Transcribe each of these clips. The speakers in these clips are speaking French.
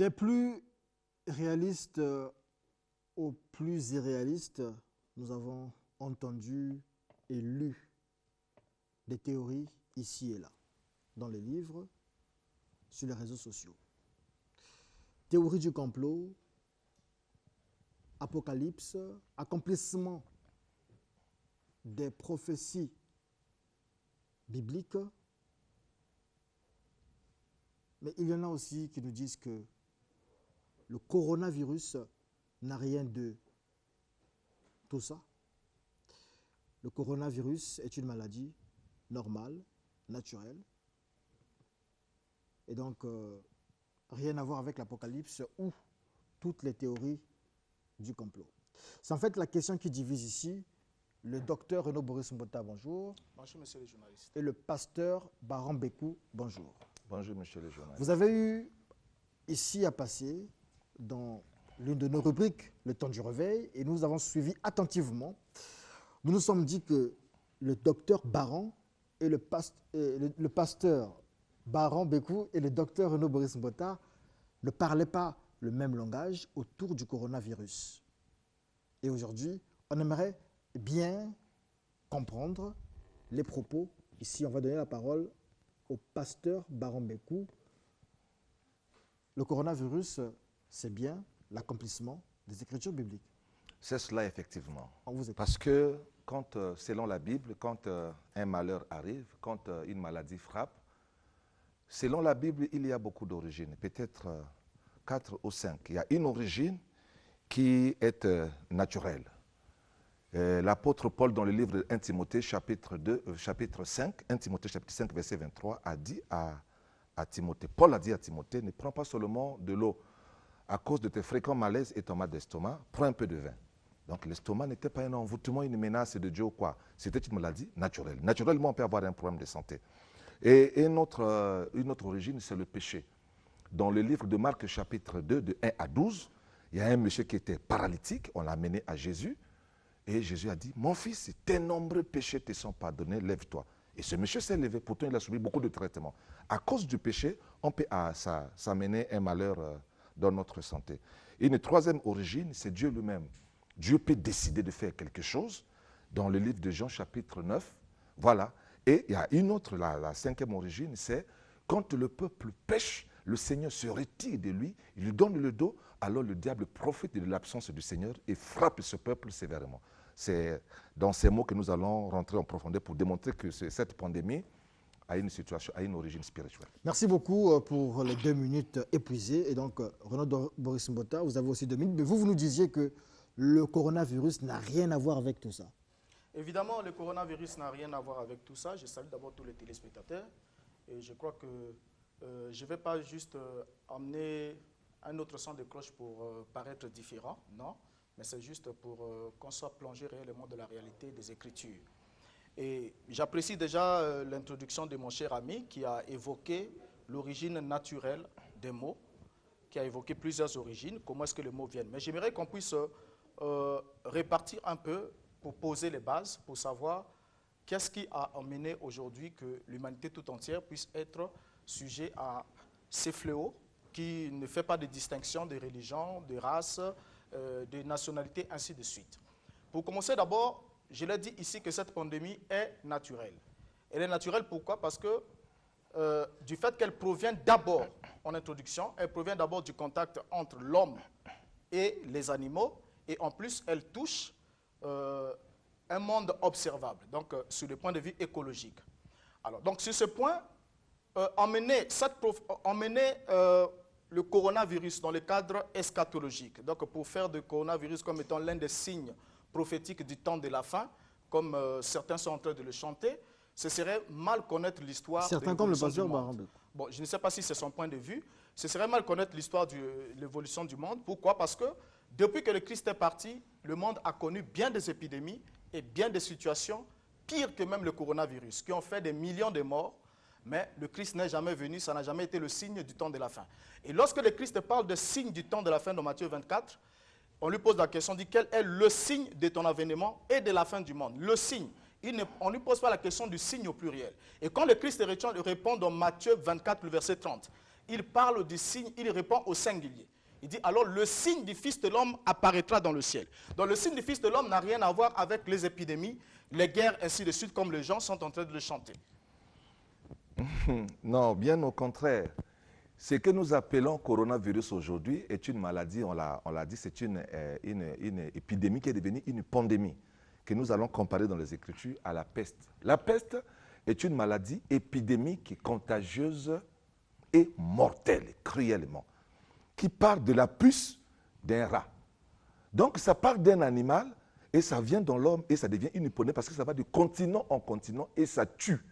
Des plus réalistes aux plus irréalistes, nous avons entendu et lu des théories ici et là, dans les livres, sur les réseaux sociaux. Théorie du complot, apocalypse, accomplissement des prophéties bibliques. Mais il y en a aussi qui nous disent que le coronavirus n'a rien de tout ça. Le coronavirus est une maladie normale, naturelle. Et donc, rien à voir avec l'Apocalypse ou toutes les théories du complot. C'est en fait la question qui divise ici le docteur Renaud Boris Mbota, bonjour. Bonjour, monsieur le journaliste. Et le pasteur Baran Bekou, bonjour. Bonjour, monsieur le journaliste. Vous avez eu ici à passer dans l'une de nos rubriques, le temps du réveil, et nous avons suivi attentivement. Nous nous sommes dit que le docteur Baran et le pasteur Baran Bekou et le docteur Renaud Boris Mbota ne parlaient pas le même langage autour du coronavirus. Et aujourd'hui, on aimerait bien comprendre les propos. Ici, on va donner la parole au pasteur Baran Bekou. Le coronavirus, c'est bien l'accomplissement des Écritures bibliques. C'est cela, effectivement. On vous écoute. Parce que, selon la Bible, quand un malheur arrive, quand une maladie frappe, selon la Bible, il y a beaucoup d'origines, peut-être 4 ou 5. Il y a une origine qui est naturelle. L'apôtre Paul, dans le livre de 1 Timothée, chapitre 5, 1 Timothée, chapitre 5, verset 23, a dit à Timothée, Paul a dit à Timothée, ne prends pas seulement de l'eau à cause de tes fréquents malaises et ton mal d'estomac, prends un peu de vin. Donc l'estomac n'était pas un envoûtement, une menace de Dieu ou quoi. C'était une maladie naturelle. Naturellement, on peut avoir un problème de santé. Et une autre origine, c'est le péché. Dans le livre de Marc, chapitre 2, de 1 à 12, il y a un monsieur qui était paralytique, on l'a amené à Jésus, et Jésus a dit, mon fils, tes nombreux péchés te sont pardonnés, lève-toi. Et ce monsieur s'est levé, pourtant il a subi beaucoup de traitements. À cause du péché, on peut s'amener un malheur dans notre santé. Et une troisième origine, c'est Dieu lui-même. Dieu peut décider de faire quelque chose. Dans le livre de Jean, chapitre 9, voilà. Et il y a une autre, la cinquième origine, c'est quand le peuple pêche, le Seigneur se retire de lui, il lui donne le dos, alors le diable profite de l'absence du Seigneur et frappe ce peuple sévèrement. C'est dans ces mots que nous allons rentrer en profondeur pour démontrer que cette pandémie a une origine spirituelle. Merci beaucoup pour les 2 minutes épuisées. Et donc, Renaud Boris Mbota, vous avez aussi 2 minutes, mais vous nous disiez que le coronavirus n'a rien à voir avec tout ça. Évidemment, le coronavirus n'a rien à voir avec tout ça. Je salue d'abord tous les téléspectateurs. Et je crois que je ne vais pas juste emmener un autre son de cloche pour paraître différent, non, mais c'est juste pour qu'on soit plongé réellement dans la réalité des Écritures. Et j'apprécie déjà l'introduction de mon cher ami qui a évoqué l'origine naturelle des mots, qui a évoqué plusieurs origines, comment est-ce que les mots viennent. Mais j'aimerais qu'on puisse répartir un peu pour poser les bases, pour savoir qu'est-ce qui a amené aujourd'hui que l'humanité tout entière puisse être sujet à ces fléaux qui ne fait pas de distinction de religion, de race, de nationalité, ainsi de suite. Pour commencer d'abord, je l'ai dit ici que cette pandémie est naturelle. Elle est naturelle pourquoi? Parce que du fait qu'elle provient d'abord, en introduction, elle provient d'abord du contact entre l'homme et les animaux, et en plus, elle touche un monde observable, donc sur le point de vue écologique. Alors, donc sur ce point, emmener le coronavirus dans le cadre eschatologique, donc pour faire du coronavirus comme étant l'un des signes prophétiques du temps de la fin, comme certains sont en train de le chanter, ce serait mal connaître l'histoire de l'évolution comme le du pasteur monde. Baran Bekou. Bon, je ne sais pas si c'est son point de vue, ce serait mal connaître l'histoire de l'évolution du monde. Pourquoi? Parce que depuis que le Christ est parti, le monde a connu bien des épidémies et bien des situations pires que même le coronavirus, qui ont fait des millions de morts, mais le Christ n'est jamais venu, ça n'a jamais été le signe du temps de la fin. Et lorsque le Christ parle de signe du temps de la fin dans Matthieu 24, on lui pose la question, on dit quel est le signe de ton avènement et de la fin du monde? Le signe. On ne lui pose pas la question du signe au pluriel. Et quand le Christ répond dans Matthieu 24, le verset 30, il parle du signe, il répond au singulier. Il dit alors le signe du Fils de l'homme apparaîtra dans le ciel. Donc le signe du Fils de l'homme n'a rien à voir avec les épidémies, les guerres, ainsi de suite, comme les gens sont en train de le chanter. Non, bien au contraire. Ce que nous appelons coronavirus aujourd'hui est une maladie, on l'a dit, c'est une épidémie qui est devenue une pandémie, que nous allons comparer dans les Écritures à la peste. La peste est une maladie épidémique, contagieuse et mortelle, cruellement, qui part de la puce d'un rat. Donc ça part d'un animal et ça vient dans l'homme et ça devient une épidémie parce que ça va de continent en continent et ça tue.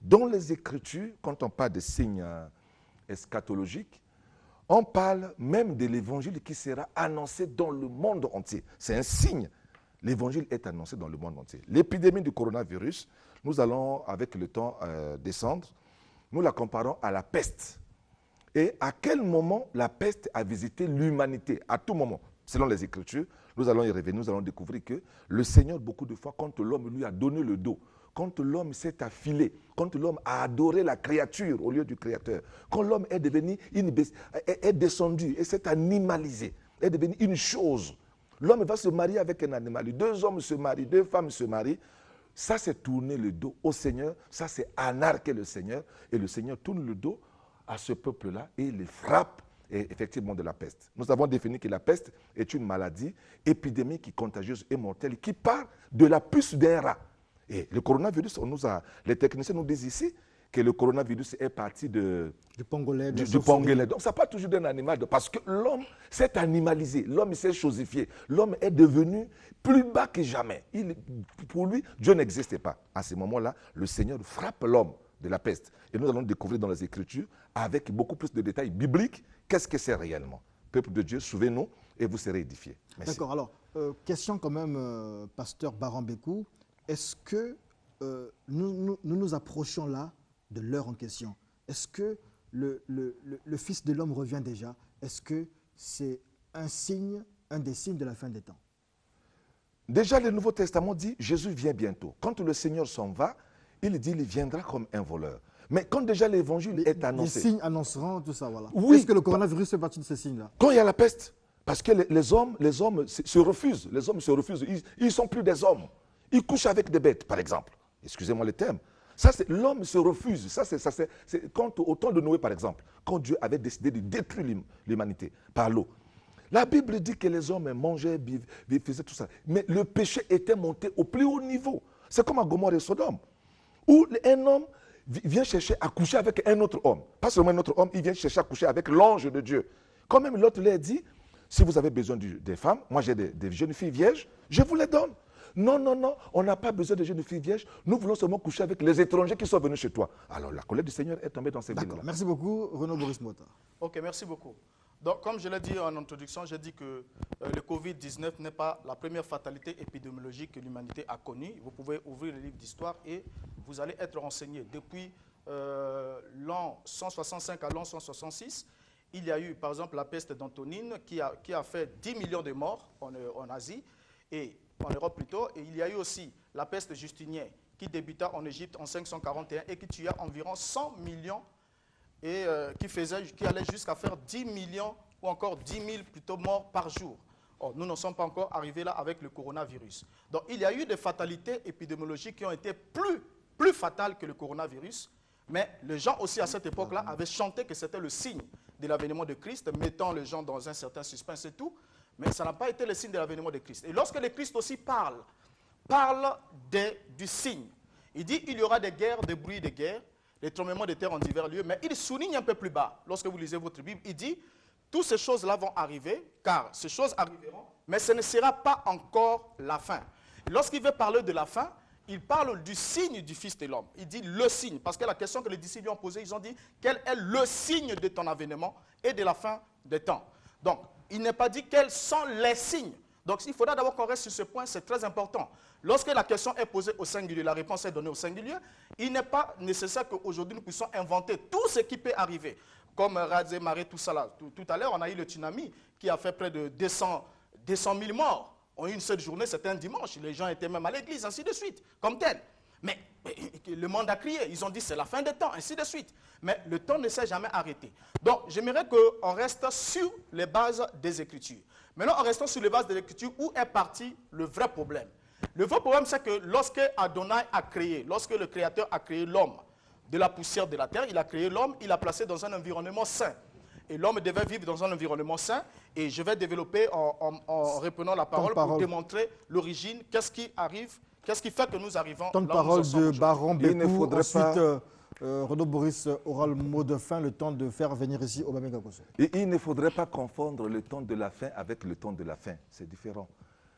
Dans les Écritures, quand on parle de signes eschatologiques, on parle même de l'évangile qui sera annoncé dans le monde entier. C'est un signe. L'évangile est annoncé dans le monde entier. L'épidémie du coronavirus, nous allons avec le temps descendre, nous la comparons à la peste. Et à quel moment la peste a visité l'humanité? À tout moment, selon les Écritures, nous allons y revenir, nous allons découvrir que le Seigneur, beaucoup de fois, quand l'homme lui a donné le dos, quand l'homme s'est affilé, quand l'homme a adoré la créature au lieu du Créateur, quand l'homme est devenu est descendu et s'est animalisé, est devenu une chose, l'homme va se marier avec un animal, deux hommes se marient, deux femmes se marient, ça c'est tourner le dos au Seigneur, ça c'est anarquer le Seigneur, et le Seigneur tourne le dos à ce peuple-là et les frappe et effectivement de la peste. Nous avons défini que la peste est une maladie épidémique, contagieuse et mortelle qui part de la puce d'un rat. Et le coronavirus, les techniciens nous disent ici que le coronavirus est parti du pangolin. Du pangolin. Donc ça part toujours d'un animal, parce que l'homme s'est animalisé, l'homme s'est chosifié, l'homme est devenu plus bas que jamais. Pour lui, Dieu n'existait pas. À ce moment-là, le Seigneur frappe l'homme de la peste. Et nous allons découvrir dans les Écritures, avec beaucoup plus de détails bibliques, qu'est-ce que c'est réellement. Peuple de Dieu, souvenez-nous et vous serez édifiés. Merci. D'accord, alors, question quand même, pasteur Baran Békou, est-ce que nous approchons là de l'heure en question? Est-ce que le Fils de l'homme revient déjà? Est-ce que c'est un des signes de la fin des temps? Déjà, le Nouveau Testament dit Jésus vient bientôt. Quand le Seigneur s'en va, il dit qu'il viendra comme un voleur. Mais quand déjà l'évangile est annoncé. Les signes annonceront tout ça, voilà. Oui. Est-ce que le coronavirus fait partie de ces signes-là? Quand il y a la peste, parce que les hommes se refusent. Les hommes se refusent. Ils ne sont plus des hommes. Ils couchent avec des bêtes, par exemple. Excusez-moi le terme. Ça, c'est l'homme se refuse. C'est quand, au temps de Noé, par exemple, quand Dieu avait décidé de détruire l'humanité par l'eau. La Bible dit que les hommes mangeaient, faisaient tout ça. Mais le péché était monté au plus haut niveau. C'est comme à Gomorrhe et Sodome, où un homme vient chercher à coucher avec un autre homme. Pas seulement un autre homme, il vient chercher à coucher avec l'ange de Dieu. Quand même l'autre leur dit, si vous avez besoin des femmes, moi j'ai des jeunes filles vierges, je vous les donne. Non, non, non, on n'a pas besoin de jeunes filles vierges, nous voulons seulement coucher avec les étrangers qui sont venus chez toi. Alors la colère du Seigneur est tombée dans ces villes-là. Merci beaucoup, Renaud Boris Mota. Ok, merci beaucoup. Donc, comme je l'ai dit en introduction, j'ai dit que le Covid-19 n'est pas la première fatalité épidémiologique que l'humanité a connue. Vous pouvez ouvrir le livre d'histoire et vous allez être renseigné. Depuis l'an 165 à l'an 166, il y a eu, par exemple, la peste d'Antonine qui a fait 10 millions de morts en Asie et en Europe plutôt. Et il y a eu aussi la peste justinienne qui débuta en Égypte en 541 et qui tua environ 100 millions et qui allait jusqu'à faire 10 millions ou encore 10 000 plutôt morts par jour. Or, nous n'en sommes pas encore arrivés là avec le coronavirus. Donc, il y a eu des fatalités épidémiologiques qui ont été plus fatales que le coronavirus, mais les gens aussi à cette époque-là avaient chanté que c'était le signe de l'avènement de Christ, mettant les gens dans un certain suspense et tout, mais ça n'a pas été le signe de l'avènement de Christ. Et lorsque le Christ aussi parle du signe, il dit il y aura des guerres, des bruits de guerre, les tremblements de terre en divers lieux, mais il souligne un peu plus bas, lorsque vous lisez votre Bible, il dit, toutes ces choses-là vont arriver, car ces choses arriveront, mais ce ne sera pas encore la fin. Lorsqu'il veut parler de la fin, il parle du signe du Fils de l'homme. Il dit le signe, parce que la question que les disciples lui ont posée, ils ont dit, quel est le signe de ton avènement et de la fin des temps? Donc, il n'est pas dit quels sont les signes. Donc, il faudra d'abord qu'on reste sur ce point, c'est très important. Lorsque la question est posée au singulier, la réponse est donnée au singulier, il n'est pas nécessaire qu'aujourd'hui nous puissions inventer tout ce qui peut arriver. Comme Radze, Maré, tout ça là. Tout à l'heure, on a eu le tsunami qui a fait près de 200 000 morts. En une seule journée, c'était un dimanche. Les gens étaient même à l'église, ainsi de suite, comme tel. Mais le monde a crié. Ils ont dit c'est la fin des temps, ainsi de suite. Mais le temps ne s'est jamais arrêté. Donc, j'aimerais qu'on reste sur les bases des Écritures. Maintenant, en restant sur les bases des Écritures, où est parti le vrai problème? Le vrai problème, c'est que lorsque Adonai a créé, lorsque le Créateur a créé l'homme de la poussière de la terre, il a créé l'homme, il l'a placé dans un environnement sain. Et l'homme devait vivre dans un environnement sain. Et je vais développer en reprenant la parole pour démontrer l'origine, qu'est-ce qui arrive, qu'est-ce qui fait que nous arrivons Temps de là où nous parole en sommes de Baron Békou. Ensuite, pas... Renaud Boris aura le mot de fin, le temps de faire venir ici Obamega Kosso. Et il ne faudrait pas confondre le temps de la fin avec le temps de la fin. C'est différent.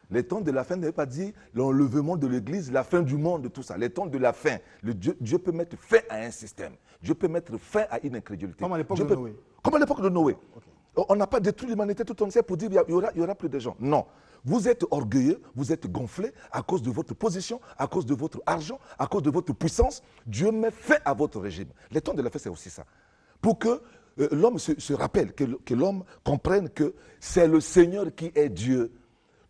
Le temps de la fin ne veut pas dire l'enlèvement de l'Église, la fin du monde, tout ça. Le temps de la fin, Dieu peut mettre fin à un système. Dieu peut mettre fin à une incrédulité. Comme à l'époque de Noé. Comme à l'époque de Noé. Okay. On n'a pas détruit l'humanité tout entière pour dire qu'il y aura plus de gens. Non. Vous êtes orgueilleux, vous êtes gonflé à cause de votre position, à cause de votre argent, à cause de votre puissance. Dieu met fin à votre régime. Le temps de la fin, c'est aussi ça. Pour que l'homme se rappelle, que l'homme comprenne que c'est le Seigneur qui est Dieu.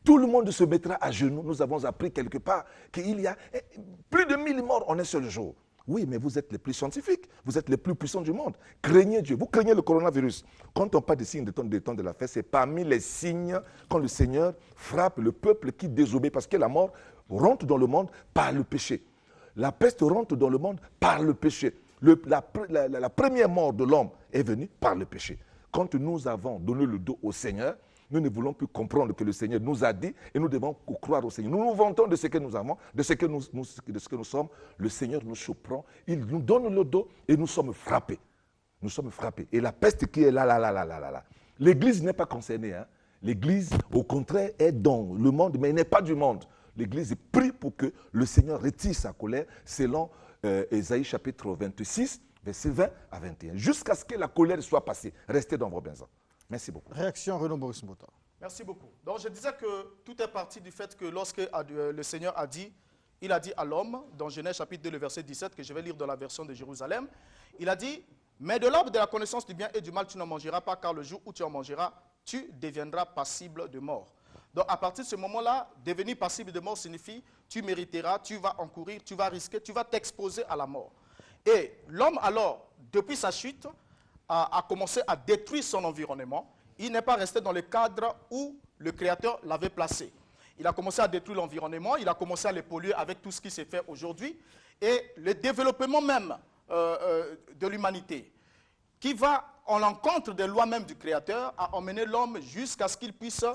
Tout le monde se mettra à genoux. Nous avons appris quelque part qu'il y a plus de 1000 morts en un seul jour. Oui, mais vous êtes les plus scientifiques, vous êtes les plus puissants du monde. Craignez Dieu. Vous craignez le coronavirus. Quand on parle des signes de temps de la fête, c'est parmi les signes quand le Seigneur frappe le peuple qui désobéit, parce que la mort rentre dans le monde par le péché. La peste rentre dans le monde par le péché. La première mort de l'homme est venue par le péché. Quand nous avons donné le dos au Seigneur, nous ne voulons plus comprendre que le Seigneur nous a dit et nous devons croire au Seigneur. Nous nous vantons de ce que nous avons, de ce que nous sommes. Le Seigneur nous surprend, il nous donne le dos et nous sommes frappés. Nous sommes frappés. Et la peste qui est là. L'Église n'est pas concernée. Hein. L'Église, au contraire, est dans le monde, mais elle n'est pas du monde. L'Église prie pour que le Seigneur retire sa colère, selon Ésaïe chapitre 26, versets 20 à 21, jusqu'à ce que la colère soit passée. Restez dans vos maisons. Merci beaucoup. Réaction Renaud Boris Mbota. Merci beaucoup. Donc je disais que tout est parti du fait que lorsque le Seigneur a dit, il a dit à l'homme, dans Genèse chapitre 2, le verset 17, que je vais lire dans la version de Jérusalem, il a dit, mais de l'arbre de la connaissance du bien et du mal tu n'en mangeras pas, car le jour où tu en mangeras, tu deviendras passible de mort. Donc à partir de ce moment-là, devenir passible de mort signifie, tu mériteras, tu vas encourir, tu vas risquer, tu vas t'exposer à la mort. Et l'homme alors, depuis sa chute, a commencé à détruire son environnement. Il n'est pas resté dans le cadre où le Créateur l'avait placé. Il a commencé à détruire l'environnement, il a commencé à le polluer avec tout ce qui s'est fait aujourd'hui. Et le développement même de l'humanité, qui va en l'encontre des lois même du Créateur, a emmené l'homme jusqu'à ce qu'il puisse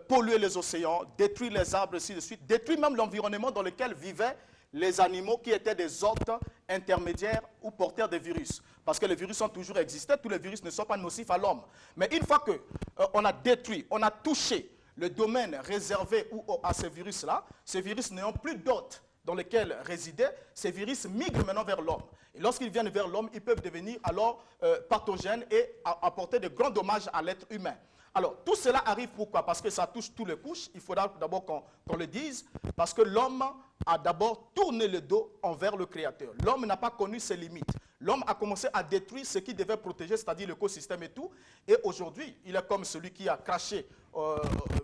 polluer les océans, détruire les arbres, ainsi de suite, détruire même l'environnement dans lequel vivaient les animaux qui étaient des hôtes intermédiaires ou porteurs des virus. Parce que les virus ont toujours existé, tous les virus ne sont pas nocifs à l'homme. Mais une fois qu'on a détruit, on a touché le domaine réservé à ces virus-là, ces virus n'ayant plus d'hôtes dans lesquels résidaient, ces virus migrent maintenant vers l'homme. Et lorsqu'ils viennent vers l'homme, ils peuvent devenir alors pathogènes et apporter de grands dommages à l'être humain. Alors, tout cela arrive pourquoi? Parce que ça touche toutes les couches. Il faudra d'abord qu'on le dise. Parce que l'homme a d'abord tourné le dos envers le Créateur. L'homme n'a pas connu ses limites. L'homme a commencé à détruire ce qui devait protéger, c'est-à-dire l'écosystème et tout. Et aujourd'hui, il est comme celui qui a craché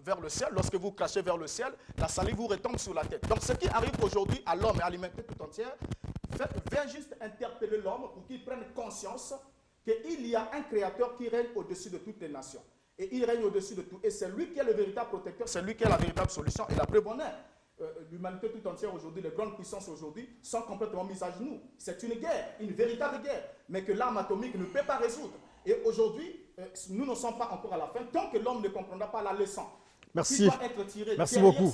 vers le ciel. Lorsque vous crachez vers le ciel, la salive vous retombe sur la tête. Donc, ce qui arrive aujourd'hui à l'homme et à l'humanité tout entière, vient juste interpeller l'homme pour qu'il prenne conscience qu'il y a un Créateur qui règne au-dessus de toutes les nations. Et il règne au-dessus de tout. Et c'est lui qui est le véritable protecteur, c'est lui qui est la véritable solution. Et la preuve en est, l'humanité tout entière aujourd'hui, les grandes puissances aujourd'hui, sont complètement mises à genoux. C'est une guerre, une véritable guerre, mais que l'arme atomique ne peut pas résoudre. Et aujourd'hui, nous ne sommes pas encore à la fin, tant que l'homme ne comprendra pas la leçon. Merci. Merci beaucoup.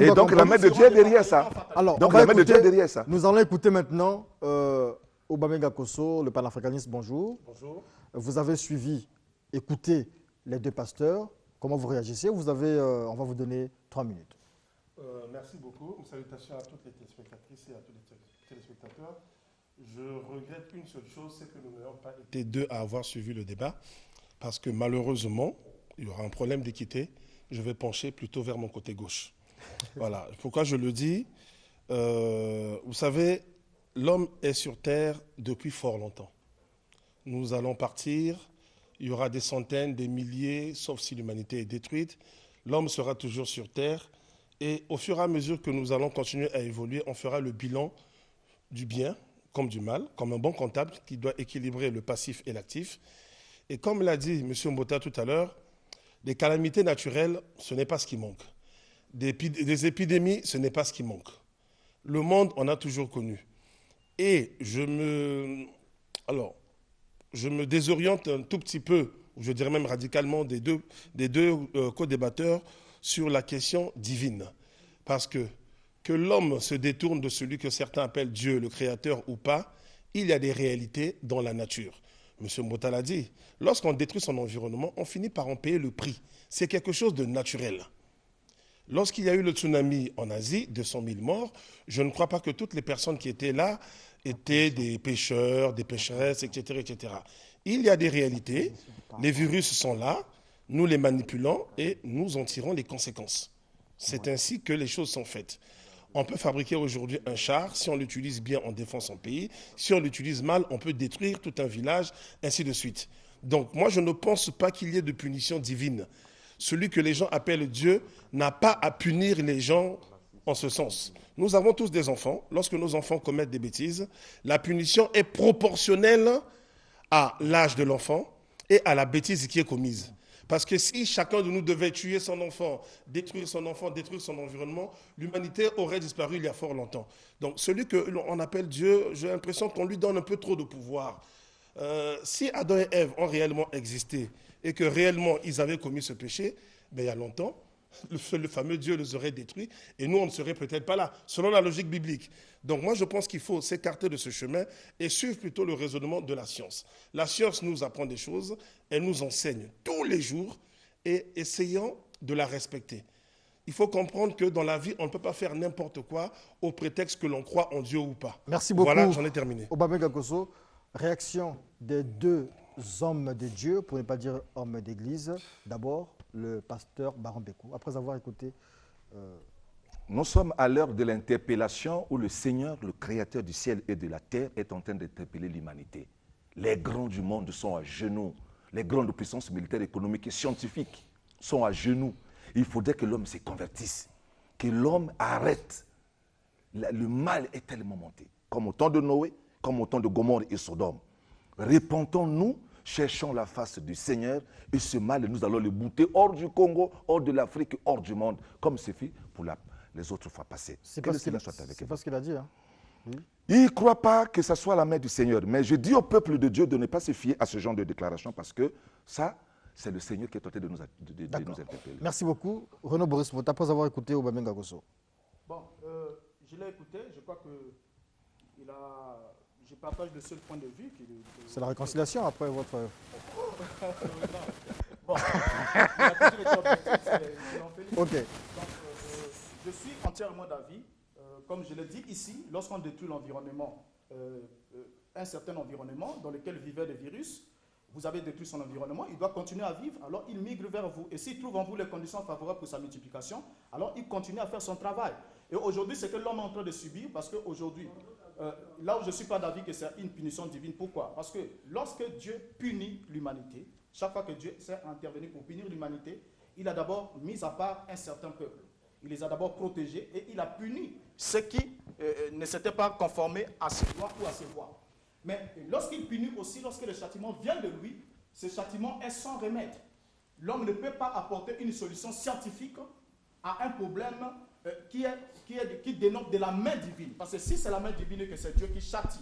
Et donc la main de Dieu est derrière ça. Alors, donc la main de Dieu est derrière ça. Nous allons écouter maintenant Obamega Kosso, le panafricaniste. Bonjour. Bonjour. Vous avez suivi, écouté les deux pasteurs. Comment vous réagissez? On va vous donner 3 minutes. Merci beaucoup. Salutations à toutes les téléspectatrices et à tous les téléspectateurs. Je regrette une seule chose, c'est que nous n'ayons pas été deux à avoir suivi le débat, parce que malheureusement, il y aura un problème d'équité. Je vais pencher plutôt vers mon côté gauche. Voilà. Pourquoi je le dis? Vous savez, l'homme est sur Terre depuis fort longtemps. Nous allons partir. Il y aura des centaines, des milliers, sauf si l'humanité est détruite. L'homme sera toujours sur Terre. Et au fur et à mesure que nous allons continuer à évoluer, on fera le bilan du bien comme du mal, comme un bon comptable qui doit équilibrer le passif et l'actif. Et comme l'a dit M. Mbota tout à l'heure, les calamités naturelles, ce n'est pas ce qui manque. Des épidémies, ce n'est pas ce qui manque. Le monde, on a toujours connu. Et je me désoriente un tout petit peu, je dirais même radicalement, des deux co-débatteurs sur la question divine. Parce que l'homme se détourne de celui que certains appellent Dieu, le Créateur ou pas, il y a des réalités dans la nature. M. Mbota l'a dit, lorsqu'on détruit son environnement, on finit par en payer le prix. C'est quelque chose de naturel. Lorsqu'il y a eu le tsunami en Asie, 200 000 morts, je ne crois pas que toutes les personnes qui étaient là étaient des pêcheurs, des pêcheresses, etc., etc. Il y a des réalités, les virus sont là, nous les manipulons et nous en tirons les conséquences. C'est ainsi que les choses sont faites. On peut fabriquer aujourd'hui un char, si on l'utilise bien, on défend son pays. Si on l'utilise mal, on peut détruire tout un village, ainsi de suite. Donc moi, je ne pense pas qu'il y ait de punition divine. Celui que les gens appellent Dieu n'a pas à punir les gens en ce sens. Nous avons tous des enfants. Lorsque nos enfants commettent des bêtises, la punition est proportionnelle à l'âge de l'enfant et à la bêtise qui est commise. Parce que si chacun de nous devait tuer son enfant, détruire son environnement, l'humanité aurait disparu il y a fort longtemps. Donc celui qu'on appelle Dieu, j'ai l'impression qu'on lui donne un peu trop de pouvoir. Si Adam et Ève ont réellement existé et que réellement ils avaient commis ce péché, ben, il y a longtemps, le fameux Dieu les aurait détruits et nous on ne serait peut-être pas là, selon la logique biblique. Donc moi je pense qu'il faut s'écarter de ce chemin et suivre plutôt le raisonnement de la science. La science nous apprend des choses, elle nous enseigne tous les jours et essayons de la respecter. Il faut comprendre que dans la vie, on ne peut pas faire n'importe quoi au prétexte que l'on croit en Dieu ou pas. Merci beaucoup. Voilà, j'en ai terminé. Obama Gakoso, réaction des deux hommes de Dieu, pour ne pas dire hommes d'église. D'abord, le pasteur Baron Békou, après avoir écouté... Nous sommes à l'heure de l'interpellation où le Seigneur, le Créateur du ciel et de la terre, est en train d'interpeller l'humanité. Les grands du monde sont à genoux. Les grandes puissances militaires, économiques et scientifiques sont à genoux. Il faudrait que l'homme se convertisse, que l'homme arrête. Le mal est tellement monté, comme au temps de Noé, comme au temps de Gomorrhe et Sodome. Repentons-nous, cherchons la face du Seigneur et ce mal, nous allons le bouter hors du Congo, hors de l'Afrique, hors du monde, comme c'est fait pour les autres fois passées. C'est pas ce qu'il a dit. Hein. Oui. Il ne croit pas que ce soit la main du Seigneur. Mais je dis au peuple de Dieu de ne pas se fier à ce genre de déclaration parce que ça, c'est le Seigneur qui est tenté de nous interpeller. Merci beaucoup. Renaud Boris, après avoir écouté Obama Gakoso. Bon, je l'ai écouté. Je crois que je partage le seul point de vue. C'est la réconciliation après votre... Bon, il a toujours été objectif, ok. Donc, je suis entièrement d'avis. Comme je l'ai dit ici, lorsqu'on détruit l'environnement, un certain environnement dans lequel vivaient des virus, vous avez détruit son environnement, il doit continuer à vivre, alors il migre vers vous. Et s'il trouve en vous les conditions favorables pour sa multiplication, alors il continue à faire son travail. Et aujourd'hui, c'est que l'homme est en train de subir, parce qu'aujourd'hui, là où je ne suis pas d'avis que c'est une punition divine, pourquoi? Parce que lorsque Dieu punit l'humanité, chaque fois que Dieu s'est intervenu pour punir l'humanité, il a d'abord mis à part un certain peuple. Il les a d'abord protégés et il a puni ceux qui ne s'étaient pas conformés à ses lois ou à ses voies. Mais lorsqu'il punit aussi, lorsque le châtiment vient de lui, ce châtiment est sans remède. L'homme ne peut pas apporter une solution scientifique à un problème qui dénote de la main divine. Parce que si c'est la main divine et que c'est Dieu qui châtie,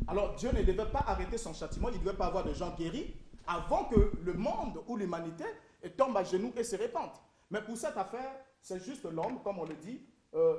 alors Dieu ne devait pas arrêter son châtiment, il ne devait pas avoir de gens guéris avant que le monde ou l'humanité tombe à genoux et se répande. Mais pour cette affaire, c'est juste l'homme, comme on le dit,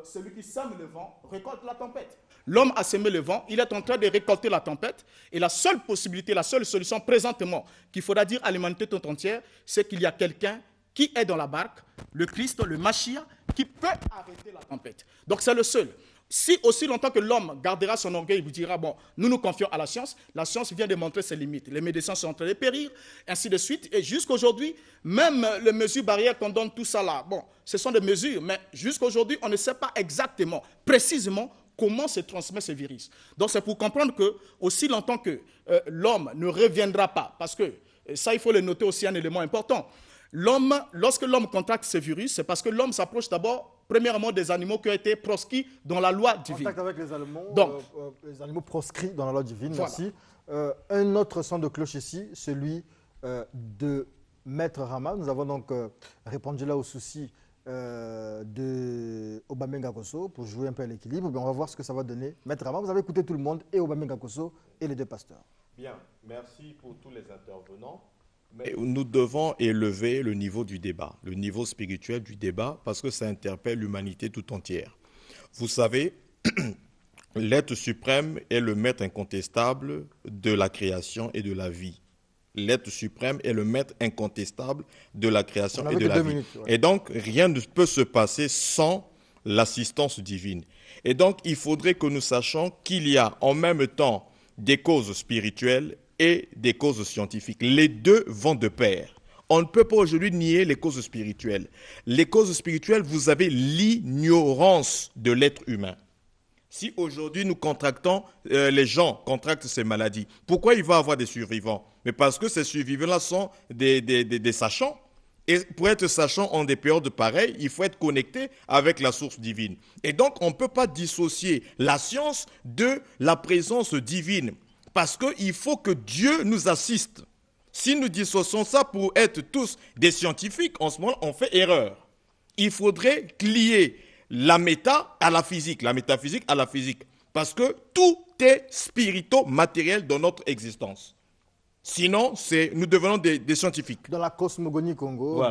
celui qui sème le vent récolte la tempête. L'homme a semé le vent, il est en train de récolter la tempête. Et la seule possibilité, la seule solution présentement qu'il faudra dire à l'humanité toute entière, c'est qu'il y a quelqu'un qui est dans la barque, le Christ, le Mashiach, qui peut arrêter la tempête. Donc c'est le seul. Si aussi longtemps que l'homme gardera son orgueil, il vous dira, bon, nous nous confions à la science vient de montrer ses limites. Les médecins sont en train de périr, ainsi de suite. Et jusqu'aujourd'hui, même les mesures barrières qu'on donne, tout ça là, bon, ce sont des mesures, mais jusqu'aujourd'hui, on ne sait pas exactement, précisément, comment se transmet ce virus. Donc c'est pour comprendre que, aussi longtemps que l'homme ne reviendra pas, parce que ça, il faut le noter aussi, un élément important. Lorsque l'homme contracte ce virus, c'est parce que l'homme s'approche d'abord premièrement des animaux qui ont été proscrits dans la loi divine. Contact avec les animaux proscrits dans la loi divine, Voilà. merci. Un autre son de cloche ici, celui de Maître Rama. Nous avons donc répondu là au souci de Obamenga Kosso pour jouer un peu à l'équilibre. On va voir ce que ça va donner. Maître Rama, vous avez écouté tout le monde, et Obamenga Kosso et les deux pasteurs. Bien, merci pour tous les intervenants. Mais nous devons élever le niveau du débat, le niveau spirituel du débat, parce que ça interpelle l'humanité tout entière. Vous savez, l'être suprême est le maître incontestable de la création et de la vie. L'être suprême est le maître incontestable de la création et de la vie. Minutes, ouais. Et donc, rien ne peut se passer sans l'assistance divine. Et donc, il faudrait que nous sachions qu'il y a en même temps des causes spirituelles et des causes scientifiques. Les deux vont de pair. On ne peut pas aujourd'hui nier les causes spirituelles. Les causes spirituelles, vous avez l'ignorance de l'être humain. Si aujourd'hui nous contractons, les gens contractent ces maladies, pourquoi il va y avoir des survivants? Mais parce que ces survivants-là sont des sachants. Et pour être sachant en des périodes pareilles, il faut être connecté avec la source divine. Et donc, on ne peut pas dissocier la science de la présence divine. Parce qu'il faut que Dieu nous assiste. Si nous dissocions ça pour être tous des scientifiques, en ce moment, on fait erreur. Il faudrait lier la méta à la physique, la métaphysique à la physique. Parce que tout est spirito-matériel dans notre existence. Sinon, nous devenons des scientifiques. Dans la cosmogonie Congo, Voilà.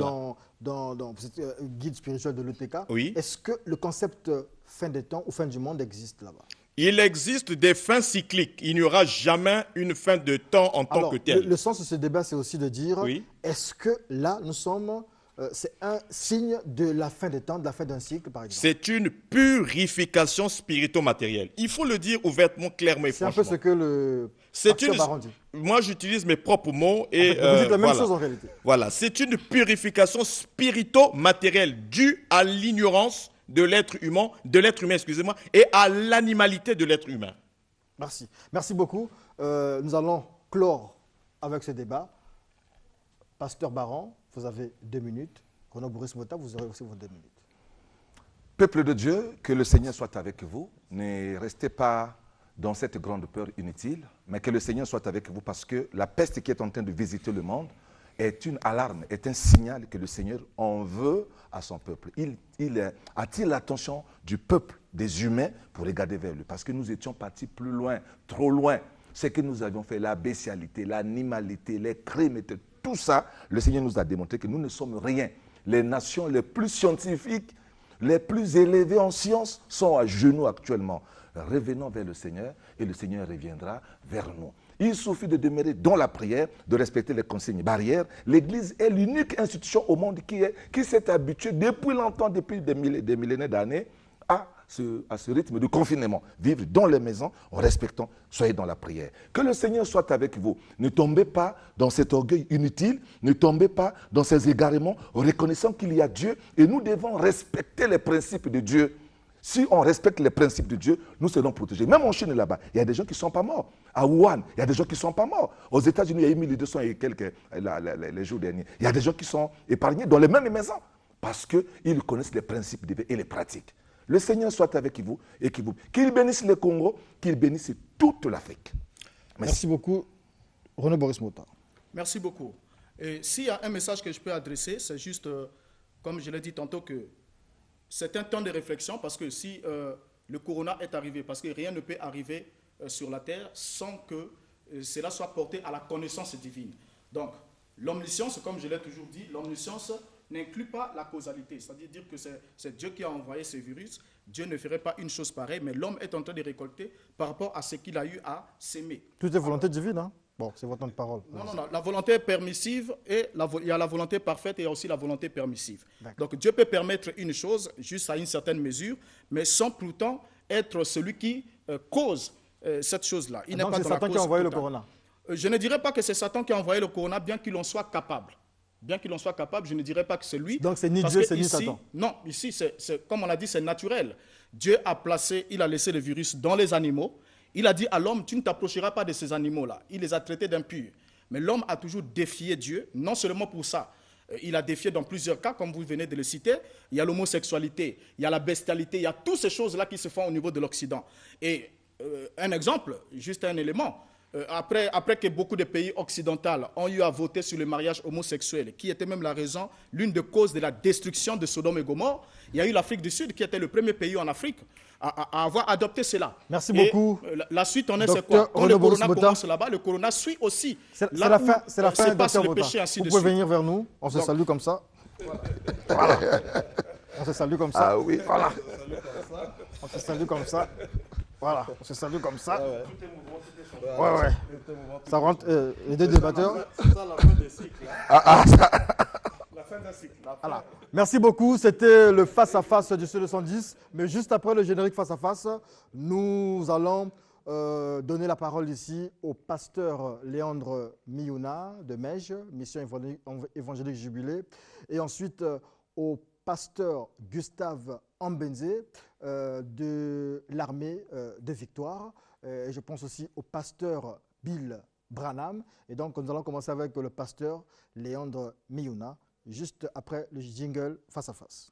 dans vous êtes guide spirituel de l'ETK, Oui. est-ce que le concept fin des temps ou fin du monde existe là-bas? Il existe des fins cycliques. Il n'y aura jamais une fin de temps en tant Alors, que telle. le sens de ce débat, c'est aussi de dire, Oui. est-ce que là, nous sommes, c'est un signe de la fin des temps, de la fin d'un cycle, par exemple? C'est une purification spirito-matérielle. Il faut le dire ouvertement, clairement et C'est un franchement. peu ce que le C'est pasteur une... Baron dit. Moi, j'utilise mes propres mots et Vous dites la même voilà. chose en réalité. Voilà, c'est une purification spirito-matérielle due à l'ignorance de l'être humain, excusez-moi, et à l'animalité de l'être humain. Merci. Merci beaucoup. Nous allons clore avec ce débat. Pasteur Baron, vous avez 2 minutes. Renaud Boris Mota, vous aurez aussi vos 2 minutes. Peuple de Dieu, que le Seigneur soit avec vous. Ne restez pas dans cette grande peur inutile, mais que le Seigneur soit avec vous parce que la peste qui est en train de visiter le monde est une alarme, est un signal que le Seigneur en veut à son peuple. Il attire l'attention du peuple, des humains, pour regarder vers lui. Parce que nous étions partis plus loin, trop loin. Ce que nous avions fait, la bestialité, l'animalité, les crimes, tout ça, le Seigneur nous a démontré que nous ne sommes rien. Les nations les plus scientifiques, les plus élevées en sciences sont à genoux actuellement. Revenons vers le Seigneur et le Seigneur reviendra vers nous. Il suffit de demeurer dans la prière, de respecter les consignes barrières. L'Église est l'unique institution au monde qui s'est habituée depuis longtemps, depuis des millénaires d'années, à ce rythme de confinement. Vivre dans les maisons en respectant, soyez dans la prière. Que le Seigneur soit avec vous. Ne tombez pas dans cet orgueil inutile, ne tombez pas dans ces égarements, en reconnaissant qu'il y a Dieu et nous devons respecter les principes de Dieu. Si on respecte les principes de Dieu, nous serons protégés. Même en Chine, là-bas, il y a des gens qui ne sont pas morts. À Wuhan, il y a des gens qui ne sont pas morts. Aux États-Unis, il y a eu 1200 et quelques les jours derniers. Il y a des gens qui sont épargnés dans les mêmes maisons parce qu'ils connaissent les principes de Dieu et les pratiques. Le Seigneur soit avec vous et qu'il bénisse le Congo, qu'il bénisse toute l'Afrique. Merci beaucoup, Renaud Boris Mota. Merci beaucoup. Et s'il y a un message que je peux adresser, c'est juste, comme je l'ai dit tantôt, que c'est un temps de réflexion parce que si le corona est arrivé, parce que rien ne peut arriver sur la terre sans que cela soit porté à la connaissance divine. Donc, l'omniscience, comme je l'ai toujours dit, l'omniscience n'inclut pas la causalité. C'est-à-dire dire que c'est Dieu qui a envoyé ce virus. Dieu ne ferait pas une chose pareille, mais l'homme est en train de récolter par rapport à ce qu'il a eu à s'aimer. Tout est volonté divine, hein? Bon, c'est votre temps de parole. Non. La volonté permissive, et il y a la volonté parfaite et il y a aussi la volonté permissive. D'accord. Donc Dieu peut permettre une chose juste à une certaine mesure, mais sans pourtant être celui qui cause cette chose-là. Il n'est Donc pas c'est dans la Satan qui cause a envoyé le totale. corona. Je ne dirais pas que c'est Satan qui a envoyé le corona, bien qu'il en soit capable. Bien qu'il en soit capable, je ne dirais pas que c'est lui. Donc c'est ni Parce Dieu, que c'est ni ici, Satan. Non, ici, comme on a dit, c'est naturel. Dieu il a laissé le virus dans les animaux. Il a dit à l'homme, tu ne t'approcheras pas de ces animaux-là. Il les a traités d'impurs. Mais l'homme a toujours défié Dieu, non seulement pour ça. Il a défié dans plusieurs cas, comme vous venez de le citer. Il y a l'homosexualité, il y a la bestialité, il y a toutes ces choses-là qui se font au niveau de l'Occident. Et un exemple, juste un élément. Après que beaucoup de pays occidentaux ont eu à voter sur le mariage homosexuel, qui était même la raison, l'une des causes de la destruction de Sodome et Gomorrhe, il y a eu l'Afrique du Sud, qui était le premier pays en Afrique à avoir adopté cela. Merci Et beaucoup. La suite, on est c'est quoi? Quand le corona commence là-bas, le corona suit aussi. C'est la fin, se passe le Dr. péché, Bota. ainsi Vous de pouvez suite. venir vers nous. On se salue comme ça. Voilà. On se salue comme ça. Ah oui, voilà. On se salue comme ça. Voilà, on se salue comme ça. Ouais. Ça rentre, les deux débatteurs. C'est ça la fin des cycles. La fin d'un cycle. Voilà. Merci beaucoup. C'était le face-à-face du C210. Mais juste après le générique face-à-face, nous allons donner la parole ici au pasteur Léandre Miouna de Mège, Mission évangélique Jubilé, et ensuite au pasteur Gustave Ambenze de l'armée de Victoire. Et je pense aussi au pasteur Bill Branham. Et donc, nous allons commencer avec le pasteur Léandre Miouna, juste après le jingle face à face.